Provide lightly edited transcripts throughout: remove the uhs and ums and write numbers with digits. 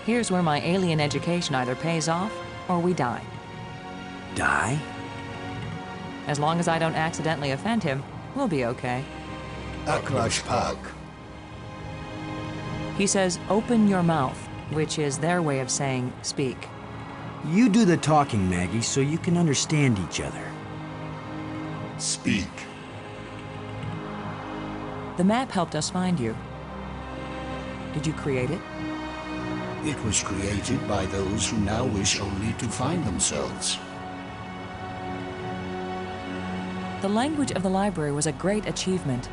Here's where my alien education either pays off or we die. Die? As long as I don't accidentally offend him, we'll be okay. Aklash Pak. He says, open your mouth, which is their way of saying speak. You do the talking, Maggie, so you can understand each other. Speak. The map helped us find you. Did you create it? It was created by those who now wish only to find themselves. The language of the library was a great achievement.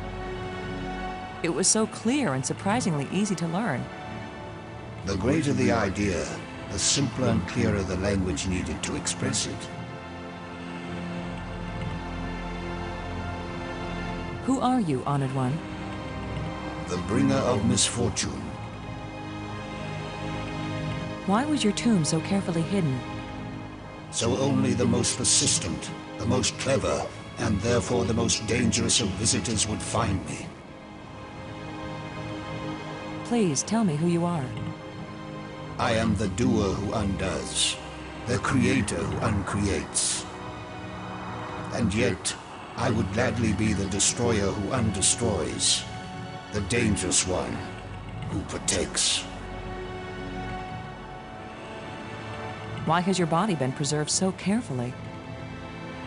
It was so clear and surprisingly easy to learn. The greater the idea, the simpler and clearer the language needed to express it. Who are you, Honored One? The bringer of misfortune. Why was your tomb so carefully hidden? So only the most persistent, the most clever, and therefore the most dangerous of visitors would find me. Please tell me who you are. I am the doer who undoes, the creator who uncreates. And yet, I would gladly be the destroyer who undestroys, the dangerous one who protects. Why has your body been preserved so carefully?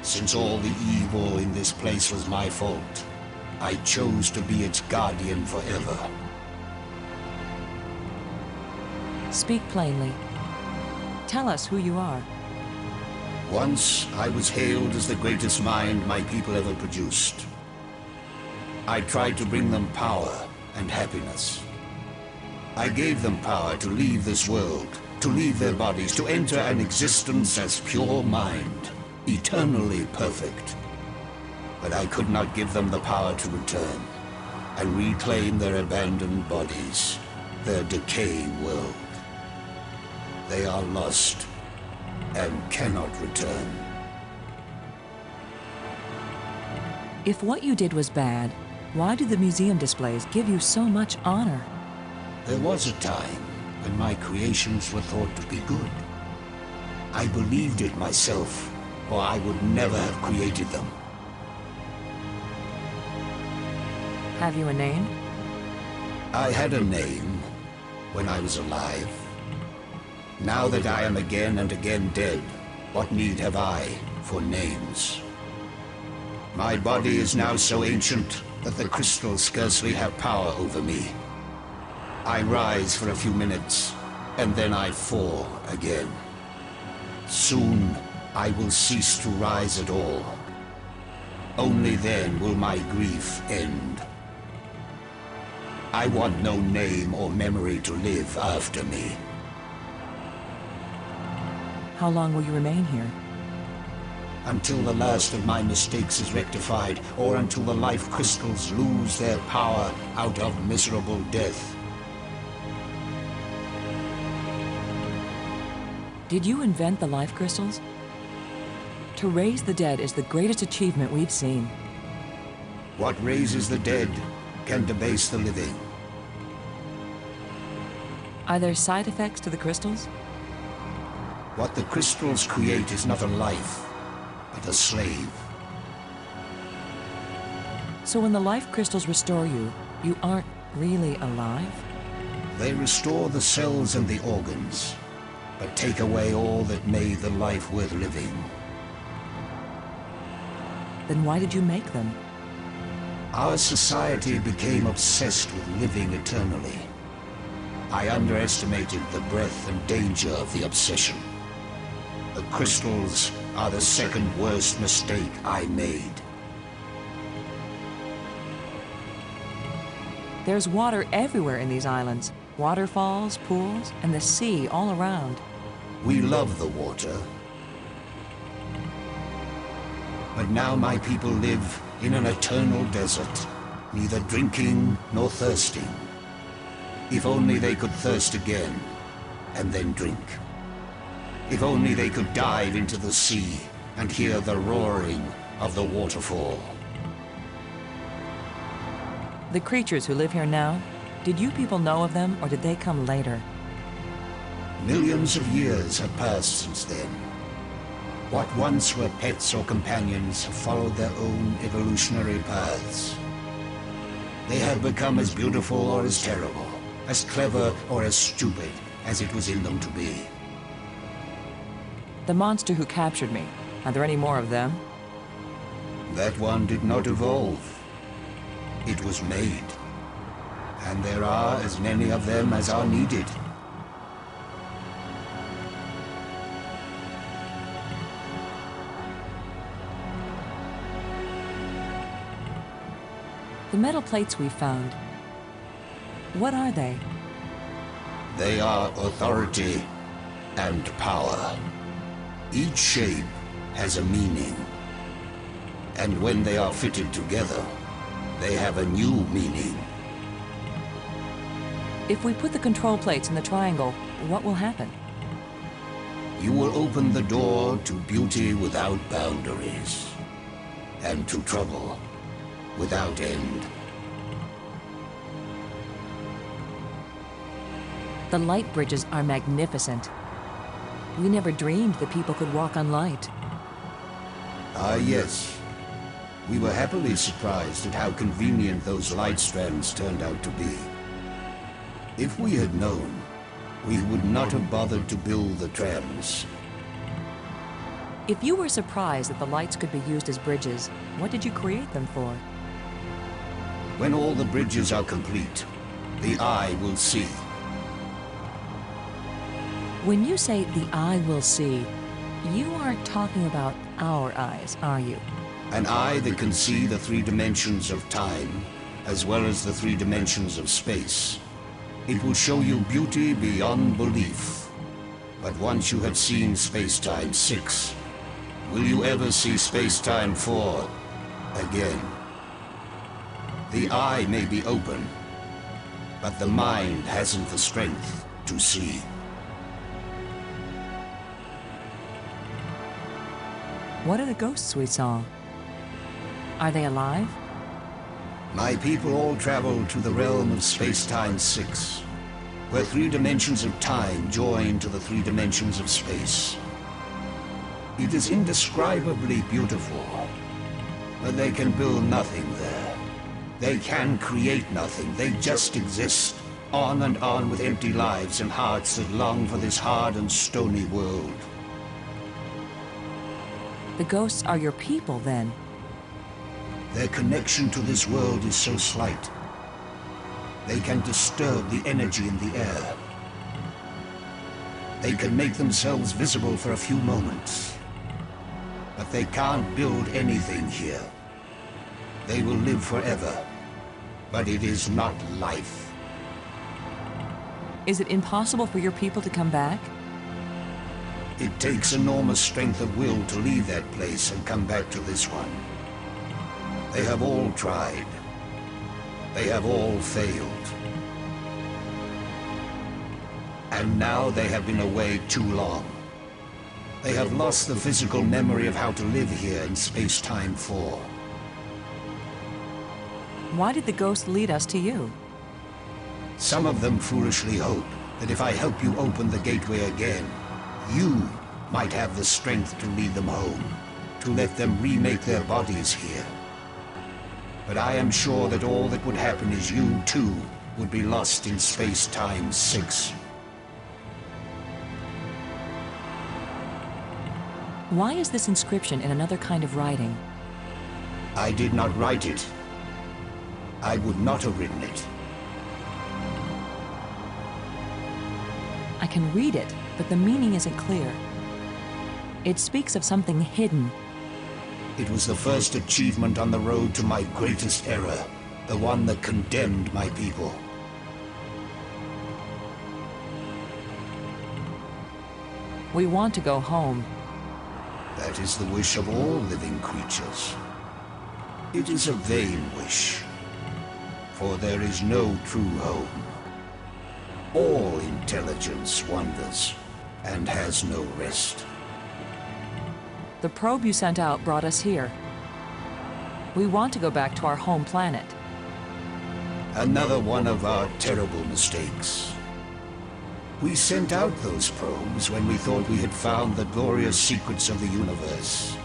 Since all the evil in this place was my fault, I chose to be its guardian forever. Speak plainly. Tell us who you are. Once, I was hailed as the greatest mind my people ever produced. I tried to bring them power and happiness. I gave them power to leave this world, to leave their bodies, to enter an existence as pure mind, eternally perfect. But I could not give them the power to return and reclaim their abandoned bodies, their decaying world. They are lost and cannot return. If what you did was bad, why do the museum displays give you so much honor? There was a time when my creations were thought to be good. I believed it myself, or I would never have created them. Have you a name? I had a name when I was alive. Now that I am again and again dead, what need have I for names? My body is now so ancient that the crystals scarcely have power over me. I rise for a few minutes, and then I fall again. Soon, I will cease to rise at all. Only then will my grief end. I want no name or memory to live after me. How long will you remain here? Until the last of my mistakes is rectified, or until the life crystals lose their power out of miserable death. Did you invent the life crystals? To raise the dead is the greatest achievement we've seen. What raises the dead can debase the living. Are there side effects to the crystals? What the crystals create is not a life, but a slave. So when the life crystals restore you, you aren't really alive? They restore the cells and the organs, but take away all that made the life worth living. Then why did you make them? Our society became obsessed with living eternally. I underestimated the breadth and danger of the obsession. The crystals are the second worst mistake I made. There's water everywhere in these islands. Waterfalls, pools, and the sea all around. We love the water. But now my people live in an eternal desert, neither drinking nor thirsting. If only they could thirst again, and then drink. If only they could dive into the sea and hear the roaring of the waterfall. The creatures who live here now, did you people know of them, or did they come later? Millions of years have passed since then. What once were pets or companions have followed their own evolutionary paths. They have become as beautiful or as terrible, as clever or as stupid as it was in them to be. The monster who captured me, are there any more of them? That one did not evolve. It was made. And there are as many of them as are needed. The metal plates we found, what are they? They are authority and power. Each shape has a meaning. And when they are fitted together, they have a new meaning. If we put the control plates in the triangle, what will happen? You will open the door to beauty without boundaries, and to trouble without end. The light bridges are magnificent. We never dreamed that people could walk on light. Ah, yes. We were happily surprised at how convenient those light strands turned out to be. If we had known, we would not have bothered to build the trams. If you were surprised that the lights could be used as bridges, what did you create them for? When all the bridges are complete, the eye will see. When you say the eye will see, you aren't talking about our eyes, are you? An eye that can see the 3 dimensions of time, as well as the 3 dimensions of space. It will show you beauty beyond belief. But once you have seen Spacetime 6, will you ever see Spacetime 4 again? The eye may be open, but the mind hasn't the strength to see. What are the ghosts we saw? Are they alive? My people all travel to the realm of Spacetime 6, where 3 dimensions of time join to the 3 dimensions of space. It is indescribably beautiful, but they can build nothing there. They can create nothing, they just exist, on and on with empty lives and hearts that long for this hard and stony world. The ghosts are your people, then? Their connection to this world is so slight. They can disturb the energy in the air. They can make themselves visible for a few moments. But they can't build anything here. They will live forever. But it is not life. Is it impossible for your people to come back? It takes enormous strength of will to leave that place and come back to this one. They have all tried. They have all failed. And now they have been away too long. They have lost the physical memory of how to live here in Spacetime 4. Why did the ghost lead us to you? Some of them foolishly hope that if I help you open the gateway again, you might have the strength to lead them home, to let them remake their bodies here. But I am sure that all that would happen is you, too, would be lost in Spacetime 6. Why is this inscription in another kind of writing? I did not write it. I would not have written it. I can read it, but the meaning isn't clear. It speaks of something hidden. It was the first achievement on the road to my greatest error, the one that condemned my people. We want to go home. That is the wish of all living creatures. It is a vain wish, for there is no true home. All intelligence wanders and has no rest. The probe you sent out brought us here. We want to go back to our home planet. Another one of our terrible mistakes. We sent out those probes when we thought we had found the glorious secrets of the universe.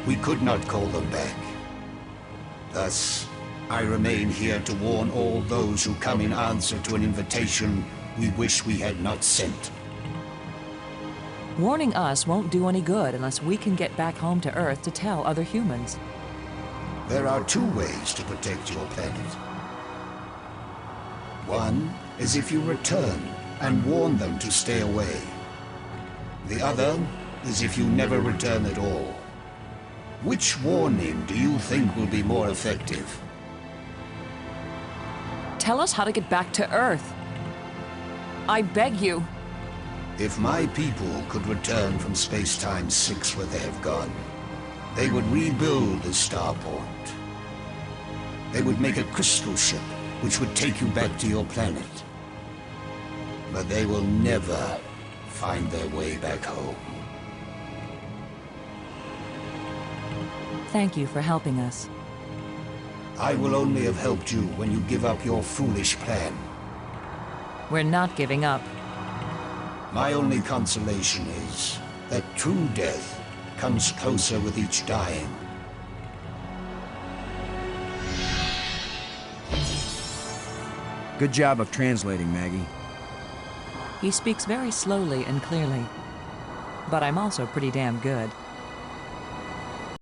We could not call them back. Thus, I remain here to warn all those who come in answer to an invitation we wish we had not sent. Warning us won't do any good unless we can get back home to Earth to tell other humans. There are two ways to protect your planet. One is if you return and warn them to stay away. The other is if you never return at all. Which warning do you think will be more effective? Tell us how to get back to Earth. I beg you. If my people could return from Spacetime Six where they have gone, they would rebuild the starport. They would make a crystal ship which would take you back to your planet. But they will never find their way back home. Thank you for helping us. I will only have helped you when you give up your foolish plan. We're not giving up. My only consolation is that true death comes closer with each dying. Good job of translating, Maggie. He speaks very slowly and clearly. But I'm also pretty damn good.